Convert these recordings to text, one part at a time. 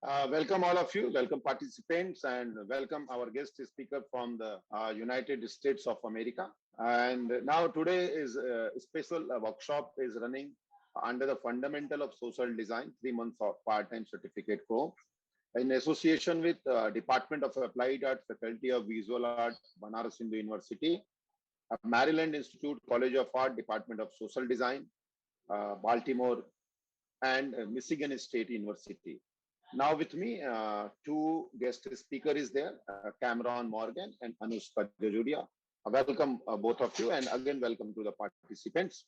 Welcome all of you, welcome participants, and welcome our guest speaker from the United States of America. And now today is a special workshop is running under the fundamental of social design, 3 months of part-time certificate course in association with Department of Applied Art, Faculty of Visual Art, Banaras Hindu University, Maryland Institute, College of Art, Department of Social Design, Baltimore, and Michigan State University. Now with me, two guest speaker is there, Cameron Morgan and Anushka Jajuria. Welcome both of you, and again welcome to the participants.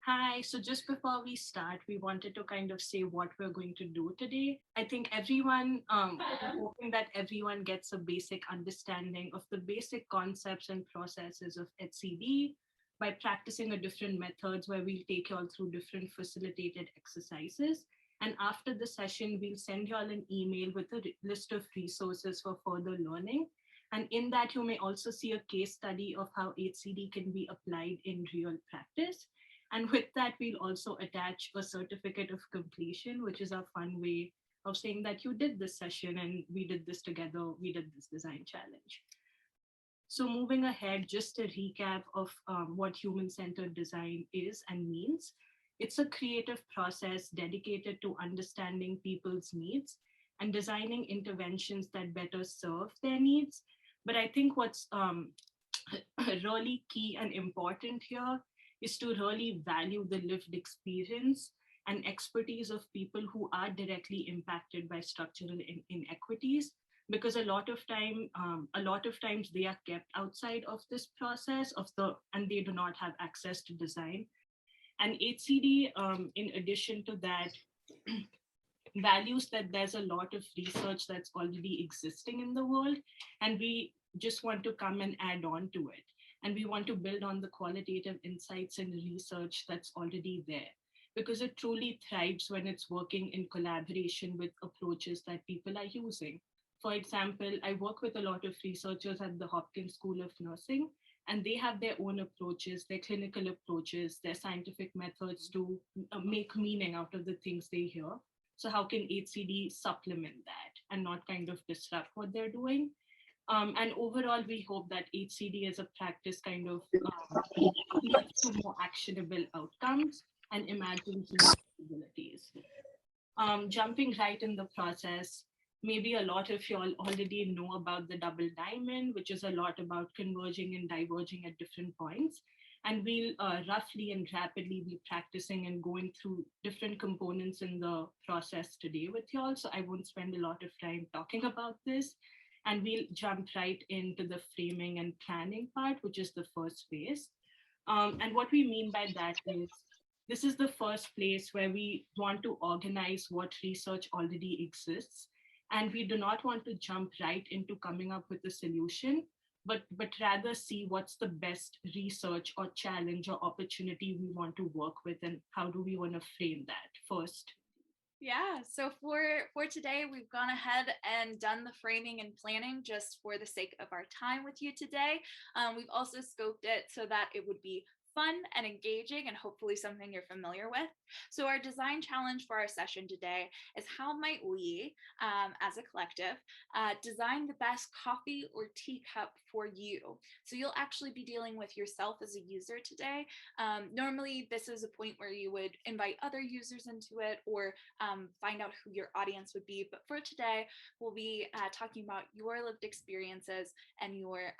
Hi, so just before we start, we wanted to kind of say what we're going to do today. I think we're hoping that everyone gets a basic understanding of the basic concepts and processes of HCD by practicing a different methods where we'll take you all through different facilitated exercises. And after the session, we'll send you all an email with a list of resources for further learning. And in that, you may also see a case study of how HCD can be applied in real practice. And with that, we'll also attach a certificate of completion, which is a fun way of saying that you did this session and we did this together, we did this design challenge. So moving ahead, just a recap of what human-centered design is and means. It's a creative process dedicated to understanding people's needs and designing interventions that better serve their needs. But I think what's really key and important here is to really value the lived experience and expertise of people who are directly impacted by structural inequities, because a lot of times they are kept outside of this process and they do not have access to design. And HCD, in addition to that, values that there's a lot of research that's already existing in the world, and we just want to come and add on to it. And we want to build on the qualitative insights and research that's already there, because it truly thrives when it's working in collaboration with approaches that people are using. For example, I work with a lot of researchers at the Hopkins School of Nursing, and they have their own approaches, their clinical approaches, their scientific methods to make meaning out of the things they hear. So how can HCD supplement that and not kind of disrupt what they're doing? And overall, we hope that HCD as a practice kind of leads to more actionable outcomes and imagine human possibilities. Jumping right in the process, maybe a lot of you all already know about the double diamond, which is a lot about converging and diverging at different points. And we'll roughly and rapidly be practicing and going through different components in the process today with y'all. So I won't spend a lot of time talking about this. And we'll jump right into the framing and planning part, which is the first phase. And what we mean by that is this is the first place where we want to organize what research already exists. And we do not want to jump right into coming up with a solution, but rather see what's the best research or challenge or opportunity we want to work with, and how do we want to frame that first. Yeah, so for today, we've gone ahead and done the framing and planning just for the sake of our time with you today. We've also scoped it so that it would be fun and engaging and hopefully something you're familiar with. So our design challenge for our session today is how might we, as a collective, design the best coffee or tea cup for you? So you'll actually be dealing with yourself as a user today. Normally, this is a point where you would invite other users into it or find out who your audience would be. But for today, we'll be talking about your lived experiences and your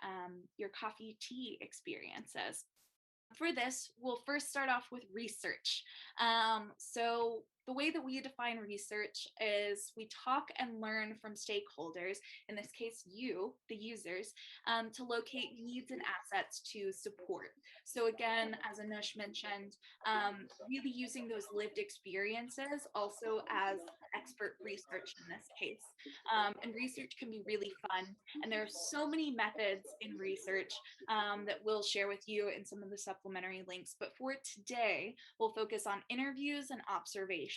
coffee tea experiences. For this, we'll first start off with research. So the way that we define research is we talk and learn from stakeholders, in this case, you, the users, to locate needs and assets to support. So again, as Anush mentioned, really using those lived experiences also as expert research in this case. And research can be really fun. And there are so many methods in research that we'll share with you in some of the supplementary links. But for today, we'll focus on interviews and observations.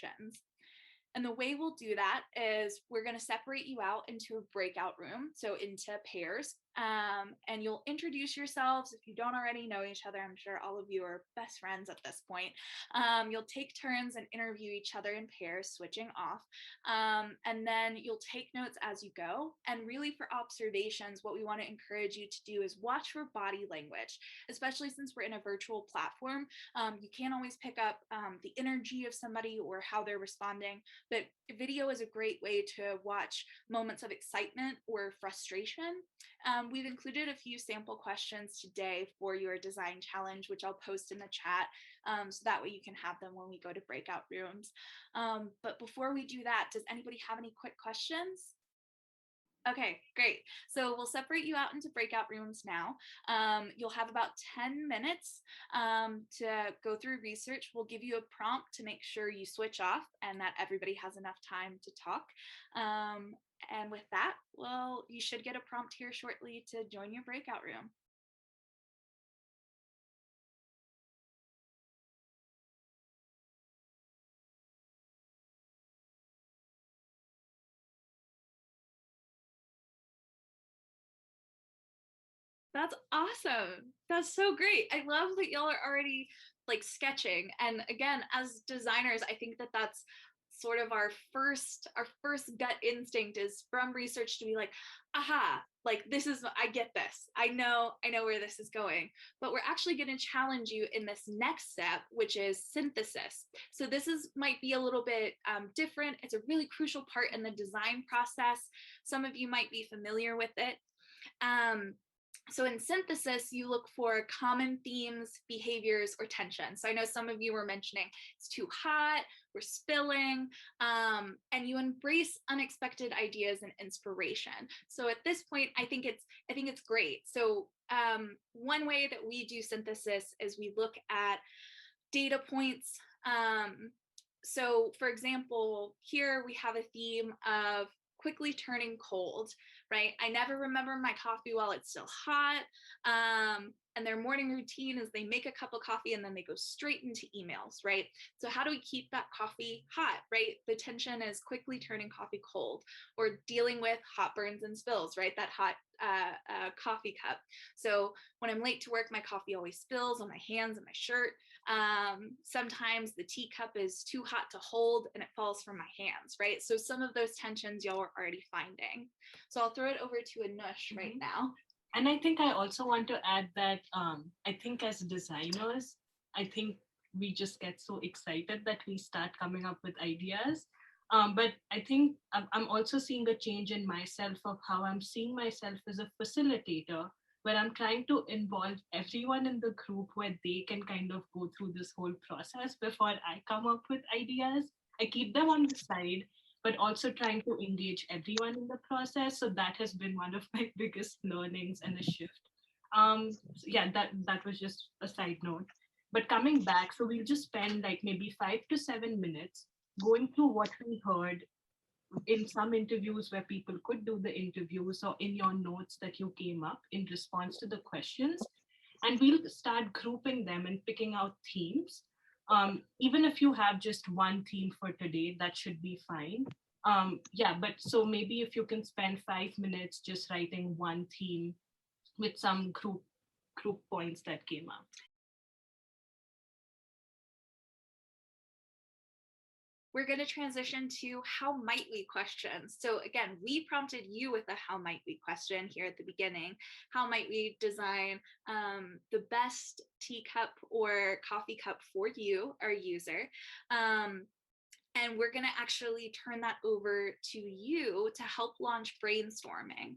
And the way we'll do that is we're going to separate you out into a breakout room, so into pairs. and you'll introduce yourselves. If you don't already know each other, I'm sure all of you are best friends at this point. You'll take turns and interview each other in pairs, switching off. And then you'll take notes as you go. And really for observations, what we want to encourage you to do is watch for body language, especially since we're in a virtual platform. You can't always pick up the energy of somebody or how they're responding, but video is a great way to watch moments of excitement or frustration. We've included a few sample questions today for your design challenge, which I'll post in the chat, so that way you can have them when we go to breakout rooms. But before we do that, does anybody have any quick questions? Okay, great. So we'll separate you out into breakout rooms now. You'll have about 10 minutes to go through research. We'll give you a prompt to make sure you switch off and that everybody has enough time to talk. And with that, well, you should get a prompt here shortly to join your breakout room. That's awesome. That's so great. I love that y'all are already like sketching. And again, as designers, I think that that's sort of our first gut instinct is from research to be like, aha, like this is, I get this. I know where this is going. But we're actually going to challenge you in this next step, which is synthesis. So this might be a little bit different. It's a really crucial part in the design process. Some of you might be familiar with it. So in synthesis, you look for common themes, behaviors, or tension. So I know some of you were mentioning it's too hot, we're spilling, and you embrace unexpected ideas and inspiration. So at this point, I think it's great. So one way that we do synthesis is we look at data points. So for example, here we have a theme of quickly turning cold, right? I never remember my coffee while it's still hot. And their morning routine is they make a cup of coffee and then they go straight into emails, right? So how do we keep that coffee hot, right? The tension is quickly turning coffee cold, or dealing with hot burns and spills, right? That hot coffee cup. So when I'm late to work, my coffee always spills on my hands and my shirt. Sometimes the teacup is too hot to hold and it falls from my hands, right? So some of those tensions y'all are already finding. So I'll throw it over to Anush right now. And I think I also want to add that I think as designers, I think we just get so excited that we start coming up with ideas. But I think I'm also seeing a change in myself of how I'm seeing myself as a facilitator, where I'm trying to involve everyone in the group where they can kind of go through this whole process before I come up with ideas. I keep them on the side, but also trying to engage everyone in the process. So that has been one of my biggest learnings and a shift. So yeah, that was just a side note. But coming back, so we'll just spend like maybe 5 to 7 minutes going through what we heard in some interviews where people could do the interviews, or in your notes that you came up in response to the questions. And we'll start grouping them and picking out themes. Even if you have just one theme for today, that should be fine. Yeah, but so maybe if you can spend 5 minutes just writing one theme with some group points that came up. We're going to transition to how might we questions. So again, we prompted you with a how might we question here at the beginning. How might we design the best teacup or coffee cup for you, our user? And we're going to actually turn that over to you to help launch brainstorming.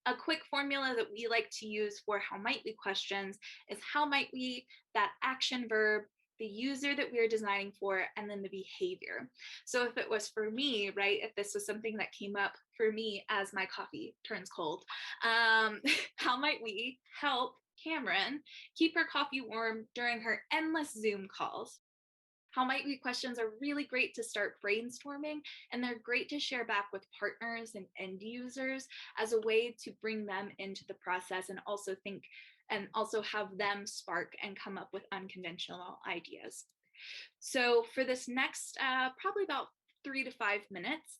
A quick formula that we like to use for how might we questions is how might we, that action verb, the user that we're designing for, and then the behavior. So if it was for me, right, if this was something that came up for me as my coffee turns cold, how might we help Cameron keep her coffee warm during her endless Zoom calls? How might we questions are really great to start brainstorming, and they're great to share back with partners and end users as a way to bring them into the process and also think and also have them spark and come up with unconventional ideas. So for this next probably about 3 to 5 minutes.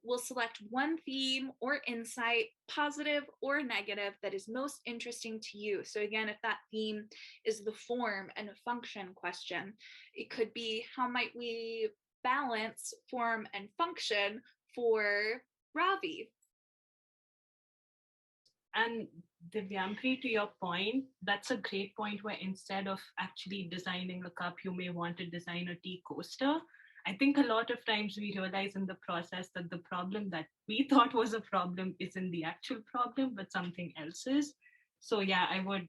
We'll select one theme or insight, positive or negative, that is most interesting to you. So again, if that theme is the form and a function question, it could be, how might we balance form and function for Ravi? And Divyampri, to your point, that's a great point, where instead of actually designing a cup, you may want to design a tea coaster. I think a lot of times we realize in the process that the problem that we thought was a problem isn't the actual problem, but something else is. So yeah, I would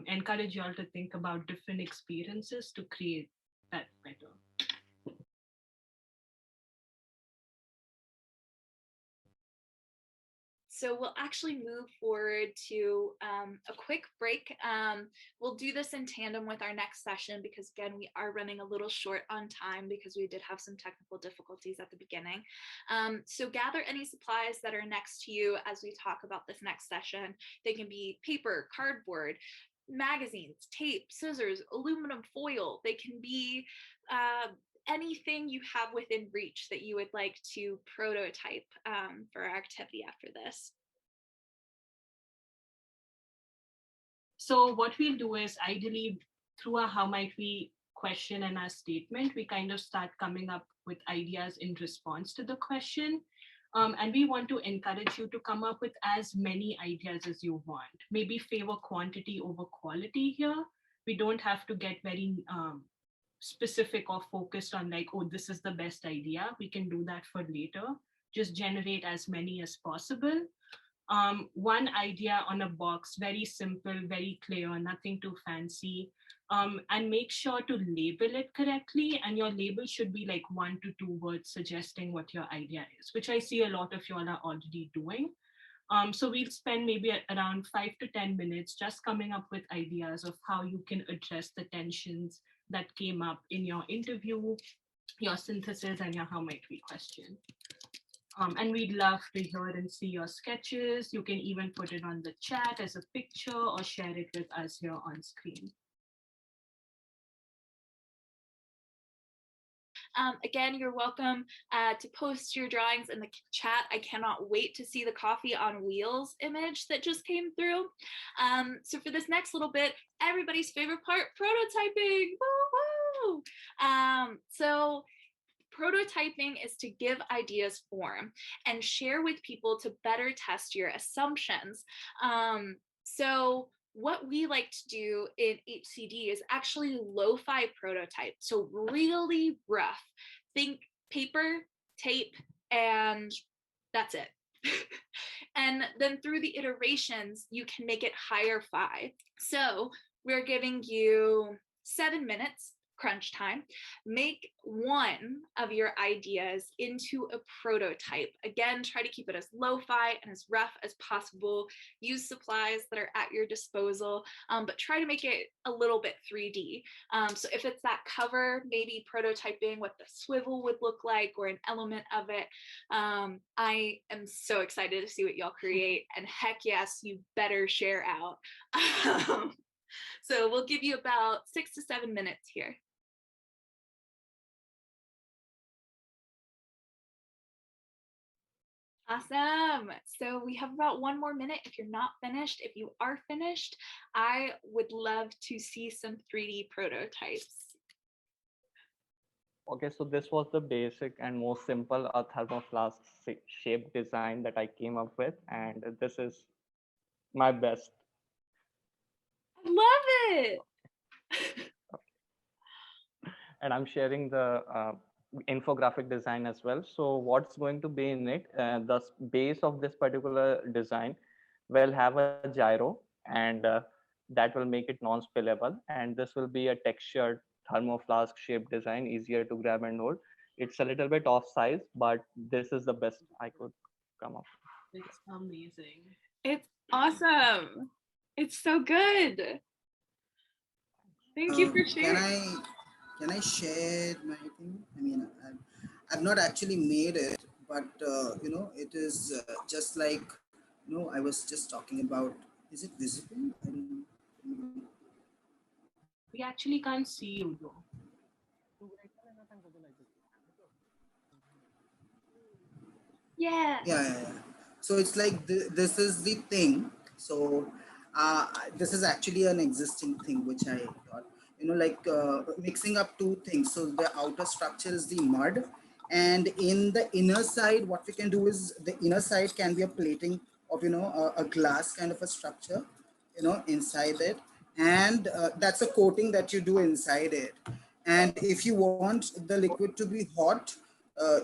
encourage you all to think about different experiences to create that better. So we'll actually move forward to a quick break. We'll do this in tandem with our next session, because again, we are running a little short on time because we did have some technical difficulties at the beginning. So gather any supplies that are next to you as we talk about this next session. They can be paper, cardboard, magazines, tape, scissors, aluminum foil. They can be anything you have within reach that you would like to prototype for our activity after this. So what we'll do is, ideally, through a how might we question and our statement, we kind of start coming up with ideas in response to the question. And we want to encourage you to come up with as many ideas as you want. Maybe favor quantity over quality here. We don't have to get very specific or focused on like, oh, this is the best idea. We can do that for later. Just generate as many as possible. One idea on a box, very simple, very clear, nothing too fancy. And make sure to label it correctly. And your label should be like 1 to 2 words suggesting what your idea is, which I see a lot of y'all are already doing. So we'll spend maybe around 5 to 10 minutes just coming up with ideas of how you can address the tensions that came up in your interview, your synthesis, and your how might we question. And we'd love to hear and see your sketches. You can even put it on the chat as a picture or share it with us here on screen. Again, you're welcome to post your drawings in the chat. I cannot wait to see the coffee on wheels image that just came through. So for this next little bit, everybody's favorite part, prototyping. Woo woo! So prototyping is to give ideas form and share with people to better test your assumptions. So what we like to do in HCD is actually lo-fi prototype. So really rough. Think paper, tape, and that's it. And then through the iterations, you can make it higher fi. So we're giving you 7 minutes crunch time. Make one of your ideas into a prototype. Again, try to keep it as lo-fi and as rough as possible. Use supplies that are at your disposal, but try to make it a little bit 3D. So if it's that cover, maybe prototyping what the swivel would look like or an element of it. I am so excited to see what y'all create, and heck yes, you better share out. So we'll give you about 6 to 7 minutes here. Awesome. So we have about 1 more minute. If you're not finished, if you are finished, I would love to see some 3D prototypes. Okay, so this was the basic and most simple thermoflask shape design that I came up with, and this is my best. I love it. And I'm sharing the infographic design as well. So what's going to be in it? The base of this particular design will have a gyro, and that will make it non-spillable. And this will be a textured thermoflask shaped design, easier to grab and hold. It's a little bit off size, but this is the best I could come up with. It's amazing. It's awesome. It's so good. Thank you for sharing. Can I share my thing? I mean, I've not actually made it, but you know, it is just like, you know, I was just talking about. Is it visible? I don't know. We actually can't see you though. Yeah. Yeah. So it's like this is the thing. So this is actually an existing thing which I thought, like mixing up two things. So the outer structure is the mud, and in the inner side, what we can do is the inner side can be a plating of a glass kind of a structure, inside it, and that's a coating that you do inside it. And if you want the liquid to be hot,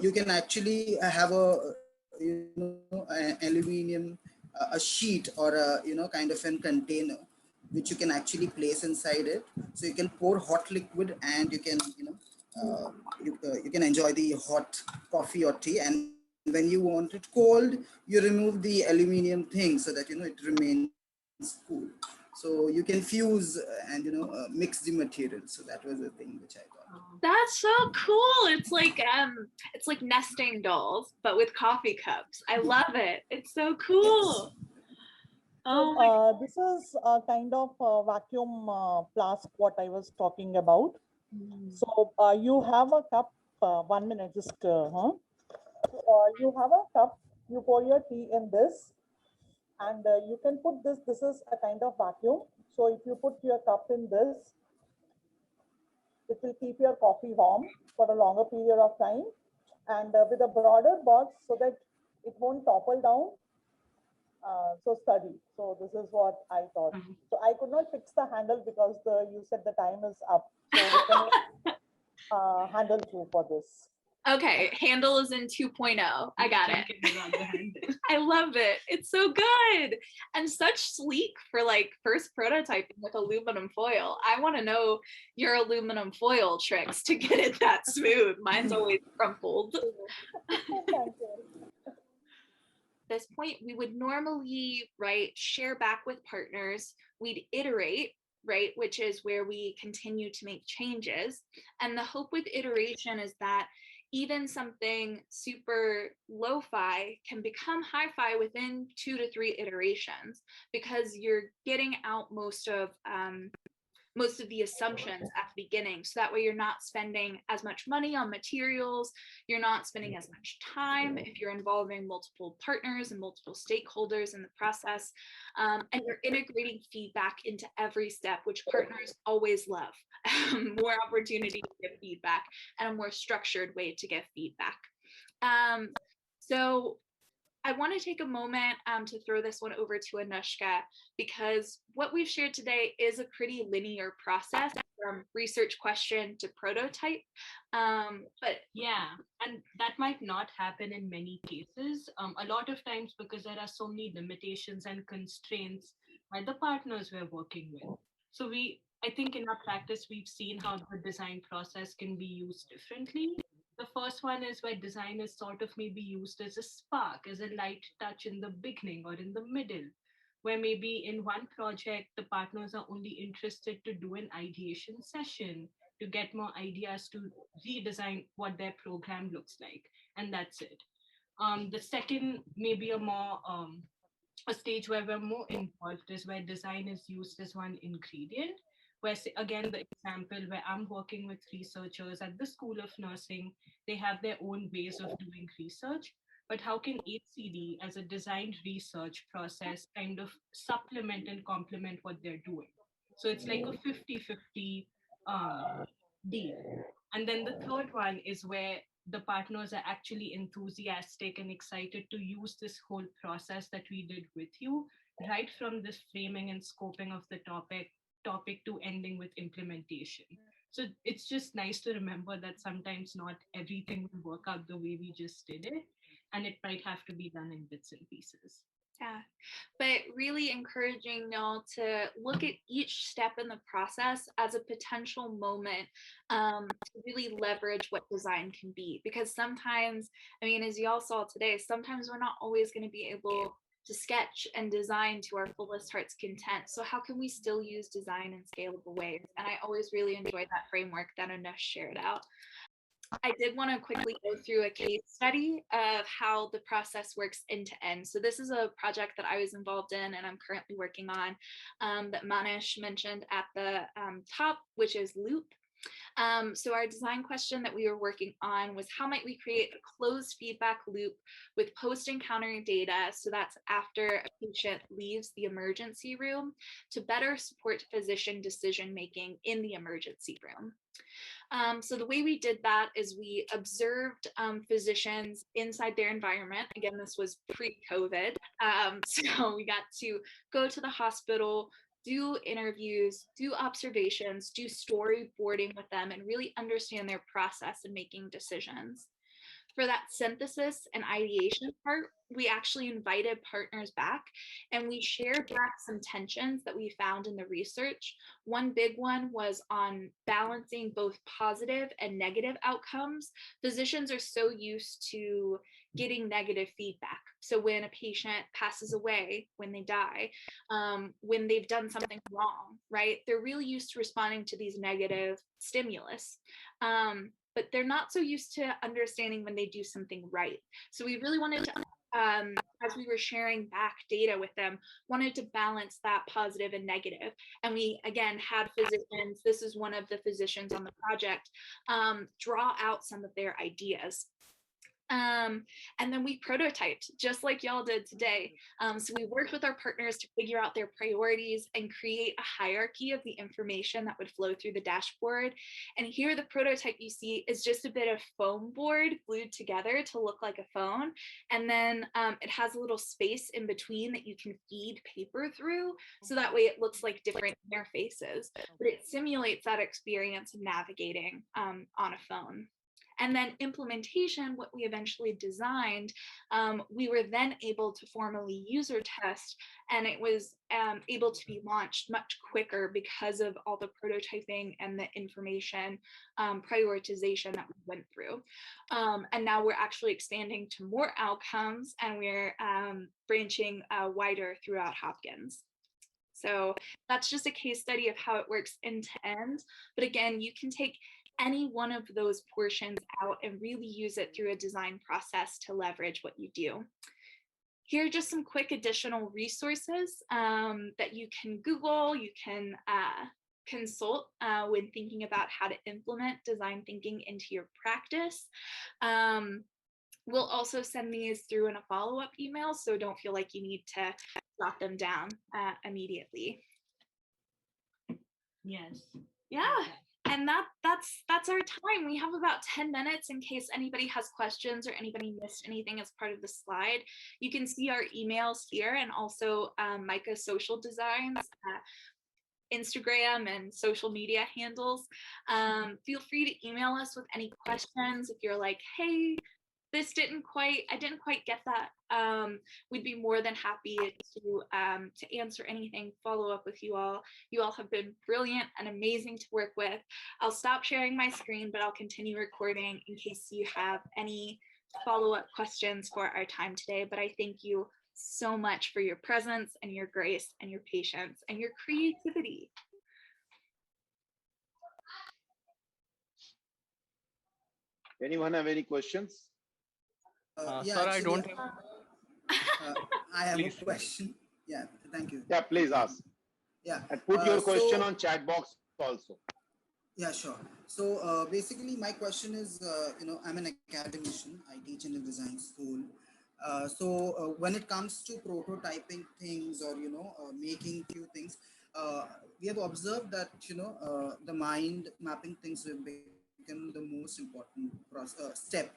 you can actually have aluminum, a sheet, or kind of a container which you can actually place inside it, so you can pour hot liquid, and you can you can enjoy the hot coffee or tea. And when you want it cold, you remove the aluminum thing so that it remains cool. So you can fuse and mix the material. So that was the thing which I thought. That's so cool. It's like nesting dolls, but with coffee cups. I love it. It's so Yes. cool. Oh my This is a kind of vacuum flask what I was talking about. God. So you have a cup, 1 minute, just you have a cup, you pour your tea in this, and you can put this is a kind of vacuum. So if you put your cup in this, it will keep your coffee warm for a longer period of time, and with a broader box so that it won't topple down, so study. So this is what I thought. So I could not fix the handle because you said the time is up. So we can handle through for this. Okay, handle is in 2.0. I got it. I love it. It's so good and such sleek for like first prototyping with aluminum foil. I want to know your aluminum foil tricks to get it that smooth. Mine's always crumpled. Thank you. This point, we would normally, right, share back with partners. We'd iterate, right, which is where we continue to make changes. And the hope with iteration is that even something super lo-fi can become hi-fi within 2 to 3 iterations, because you're getting out most of the assumptions at the beginning. So that way you're not spending as much money on materials, you're not spending as much time if you're involving multiple partners and multiple stakeholders in the process, and you're integrating feedback into every step, which partners always love. More opportunity to give feedback and a more structured way to give feedback. So I want to take a moment to throw this one over to Anushka, because what we've shared today is a pretty linear process from research question to prototype. But yeah, and that might not happen in many cases. A lot of times, because there are so many limitations and constraints by the partners we're working with. So I think in our practice, we've seen how the design process can be used differently. The first one is where design is sort of maybe used as a spark, as a light touch in the beginning or in the middle, where maybe in one project, the partners are only interested to do an ideation session to get more ideas to redesign what their program looks like. And that's it. The second, maybe a stage where we're more involved, is where design is used as one ingredient. Where, again, the example where I'm working with researchers at the School of Nursing, they have their own ways of doing research. But how can HCD, as a designed research process, kind of supplement and complement what they're doing? So it's like a 50-50 deal. And then the third one is where the partners are actually enthusiastic and excited to use this whole process that we did with you, right from this framing and scoping of the topic to ending with implementation. So it's just nice to remember that sometimes not everything will work out the way we just did it, and it might have to be done in bits and pieces. yeah, but really encouraging y'all to look at each step in the process as a potential moment to really leverage what design can be. Because sometimes, I mean, as y'all saw today, sometimes we're not always going to be able to sketch and design to our fullest heart's content. So how can we still use design in scalable ways? And I always really enjoy that framework that Anush shared out. I did want to quickly go through a case study of how the process works end to end. So this is a project that I was involved in and I'm currently working on, that Manish mentioned at the top, which is Loop. So our design question that we were working on was how might we create a closed feedback loop with post-encounter data, so that's after a patient leaves the emergency room, to better support physician decision-making in the emergency room. So the way we did that is we observed physicians inside their environment. Again, this was pre-COVID. So we got to go to the hospital, do interviews, do observations, do storyboarding with them, and really understand their process in making decisions. For that synthesis and ideation part, we actually invited partners back and we shared back some tensions that we found in the research. One big one was on balancing both positive and negative outcomes. Physicians are so used to getting negative feedback. So when a patient passes away, when they die, when they've done something wrong, right? They're really used to responding to these negative stimulus. But they're not so used to understanding when they do something right. So we really wanted to, as we were sharing back data with them, wanted to balance that positive and negative. And we, again, had physicians, this is one of the physicians on the project, draw out some of their ideas. And then we prototyped just like y'all did today. So we worked with our partners to figure out their priorities and create a hierarchy of the information that would flow through the dashboard. And here the prototype you see is just a bit of foam board glued together to look like a phone. And then it has a little space in between that you can feed paper through. So that way it looks like different interfaces, but it simulates that experience of navigating on a phone. And then implementation, what we eventually designed, we were then able to formally user test, and it was able to be launched much quicker because of all the prototyping and the information prioritization that we went through. And now we're actually expanding to more outcomes, and we're branching wider throughout Hopkins. So that's just a case study of how it works end to end. But again, you can take any one of those portions out and really use it through a design process to leverage what you do. Here are just some quick additional resources that you can Google, you can consult when thinking about how to implement design thinking into your practice. We'll also send these through in a follow-up email, so don't feel like you need to jot them down immediately. Yes. Yeah. And that's our time. We have about 10 minutes in case anybody has questions or anybody missed anything as part of the slide. You can see our emails here and also Micah's social designs, Instagram and social media handles. Feel free to email us with any questions. If you're like, hey, I didn't quite get that. We'd be more than happy to answer anything, follow up with you all. You all have been brilliant and amazing to work with. I'll stop sharing my screen, but I'll continue recording in case you have any follow-up questions for our time today. But I thank you so much for your presence and your grace and your patience and your creativity. Anyone have any questions? Yeah, Sir, I actually, don't have. I have Please. a question. Yeah, thank you. Yeah, please ask. Yeah. And put your question so- on chat box also. Yeah, sure. So basically, my question is, I'm an academician. I teach in a design school. So when it comes to prototyping things or making few things, we have observed that the mind mapping things have become the most important step,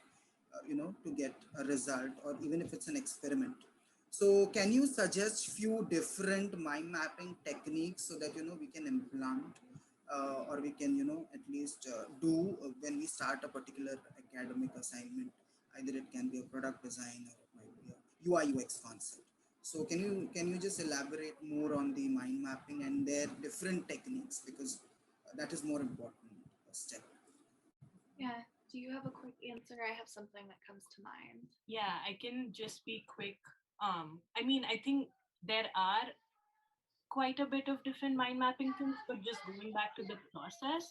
to get a result, or even if it's an experiment. So can you suggest few different mind mapping techniques so that we can implant or we can at least do when we start a particular academic assignment? Either it can be a product design or it might be a UI UX concept. So can you just elaborate more on the mind mapping and their different techniques, because that is more important step. Yeah. Do you have a quick answer? I have something that comes to mind. Yeah, I can just be quick. I mean, I think there are quite a bit of different mind mapping things, but just going back to the process,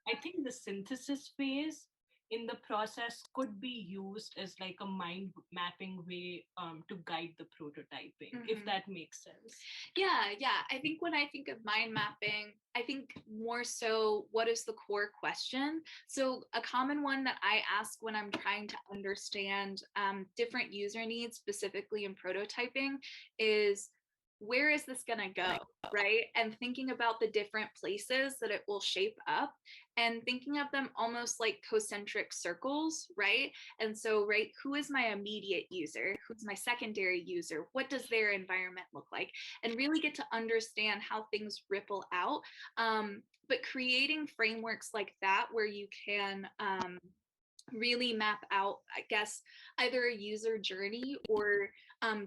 I think the synthesis phase in the process could be used as like a mind mapping way to guide the prototyping, if that makes sense. Yeah. I think when I think of mind mapping, I think more so what is the core question? So a common one that I ask when I'm trying to understand different user needs, specifically in prototyping, is where is this going to go, right? And thinking about the different places that it will shape up and thinking of them almost like concentric circles, right? And so, right, who is my immediate user? Who's my secondary user? What does their environment look like? And really get to understand how things ripple out. But creating frameworks like that where you can really map out, I guess, either a user journey or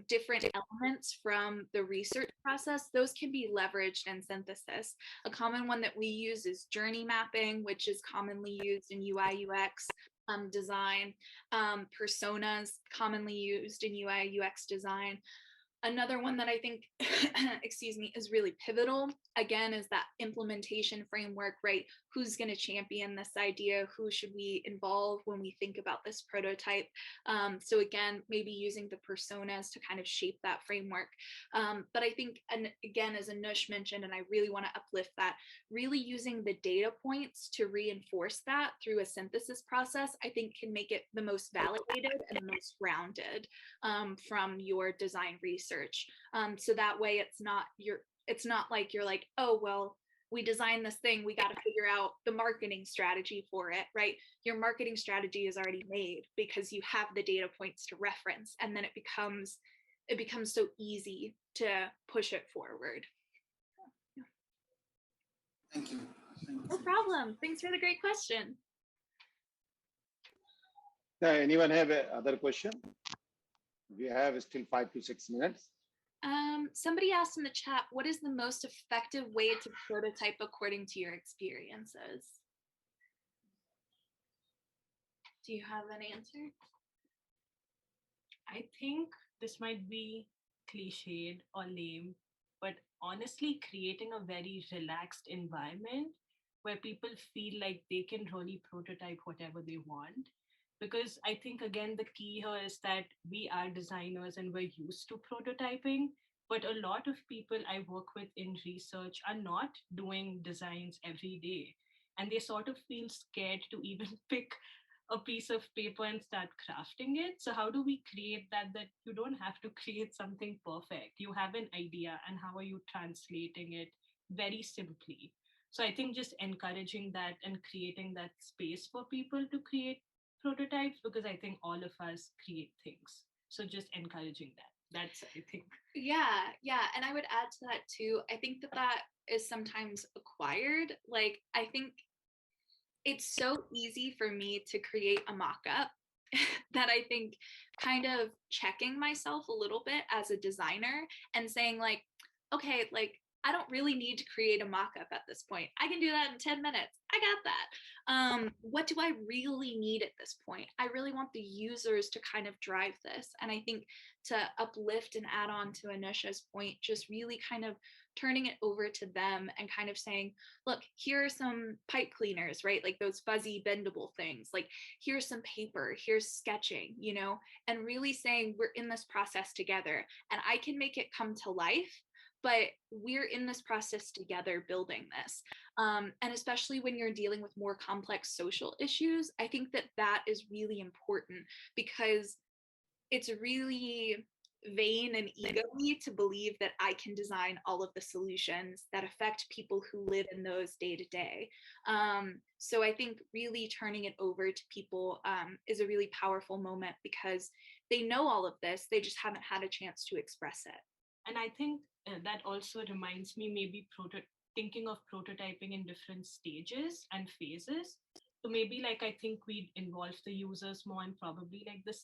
different elements from the research process, those can be leveraged in synthesis. A common one that we use is journey mapping, which is commonly used in UI UX design. Personas, commonly used in UI UX design. Another one that I think, excuse me, is really pivotal, again, is that implementation framework, right? Who's going to champion this idea? Who should we involve when we think about this prototype? So again, maybe using the personas to kind of shape that framework. But I think, and again, as Anush mentioned, and I really want to uplift that, really using the data points to reinforce that through a synthesis process, I think can make it the most validated and the most rounded from your design research. So that way it's not like you're like, oh, well, we designed this thing, we got to figure out the marketing strategy for it, right? Your marketing strategy is already made because you have the data points to reference, and then it becomes so easy to push it forward. Thank you. No problem. Thanks for the great question. Anyone have other question? We have still 5 to 6 minutes. Somebody asked in the chat, what is the most effective way to prototype according to your experiences? Do you have an answer? I think this might be cliched or lame, but honestly, creating a very relaxed environment where people feel like they can really prototype whatever they want. Because I think, again, the key here is that we are designers and we're used to prototyping, but a lot of people I work with in research are not doing designs every day. And they sort of feel scared to even pick a piece of paper and start crafting it. So how do we create that you don't have to create something perfect? You have an idea, and how are you translating it very simply? So I think just encouraging that and creating that space for people to create prototypes, because I think all of us create things. So just encouraging that. That's, I think. Yeah. And I would add to that too. I think that is sometimes acquired. Like, I think it's so easy for me to create a mock-up that I think kind of checking myself a little bit as a designer and saying like, okay, like I don't really need to create a mock-up at this point. I can do that in 10 minutes. I got that. What do I really need at this point? I really want the users to kind of drive this. And I think to uplift and add on to Anusha's point, just really kind of turning it over to them and kind of saying, look, here are some pipe cleaners, right? Like those fuzzy bendable things. Like here's some paper, here's sketching, and really saying we're in this process together and I can make it come to life, but we're in this process together building this. And especially when you're dealing with more complex social issues, I think that is really important because it's really vain and ego-y to believe that I can design all of the solutions that affect people who live in those day to day. So I think really turning it over to people is a really powerful moment because they know all of this, they just haven't had a chance to express it. And I think that also reminds me maybe thinking of prototyping in different stages and phases. So maybe like I think we'd involve the users more in probably like the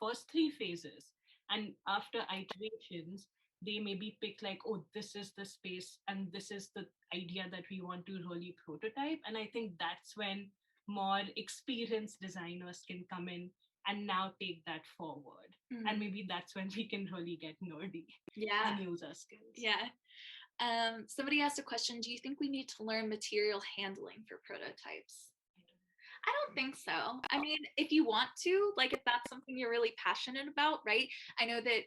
first 3 phases. And after iterations, they maybe pick like, oh, this is the space and this is the idea that we want to really prototype. And I think that's when more experienced designers can come in and now take that forward. Mm-hmm. And maybe that's when we can really get nerdy and use our skills. Yeah. Somebody asked a question, do you think we need to learn material handling for prototypes? I don't think so. I mean, if you want to, like, if that's something you're really passionate about, right? I know that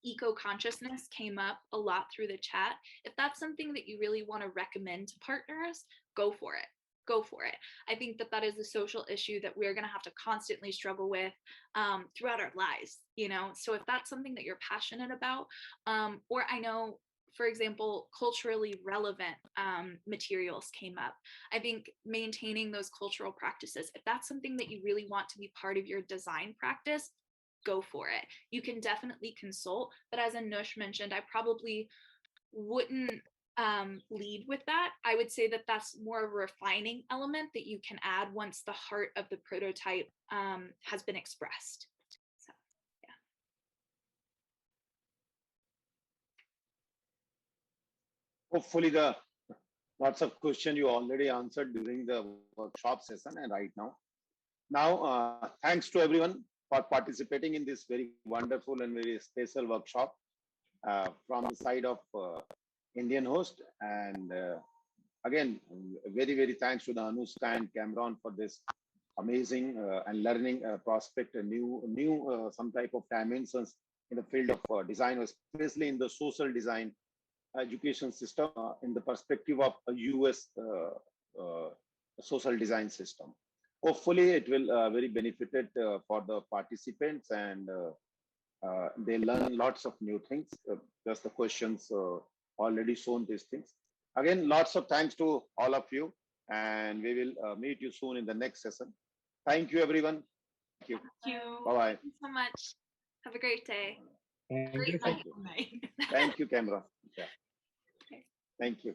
eco consciousness came up a lot through the chat. If that's something that you really want to recommend to partners, go for it. Go for it. I think that that is a social issue that we're going to have to constantly struggle with throughout our lives, you know? So if that's something that you're passionate about, or I know, for example, culturally relevant materials came up. I think maintaining those cultural practices, if that's something that you really want to be part of your design practice, go for it. You can definitely consult, but as Anush mentioned, I probably wouldn't lead with that. I would say that that's more of a refining element that you can add once the heart of the prototype has been expressed. So, yeah. Hopefully, the lots of questions you already answered during the workshop session and right now. Now, thanks to everyone for participating in this very wonderful and very special workshop from the side of Indian host. And again, very thanks to the Anushka and Cameron for this amazing and learning prospect, a new some type of dimensions in the field of design, especially in the social design education system in the perspective of a US social design system. Hopefully, it will very benefited for the participants and they learn lots of new things. Just the questions already shown these things. Again, lots of thanks to all of you, and we will meet you soon in the next session. Thank you, everyone. Thank you. Thank you. Bye bye. Thanks so much. Have a great day. Thank you. Great Thank you. night. Thank you, Camera. Yeah. Thank you.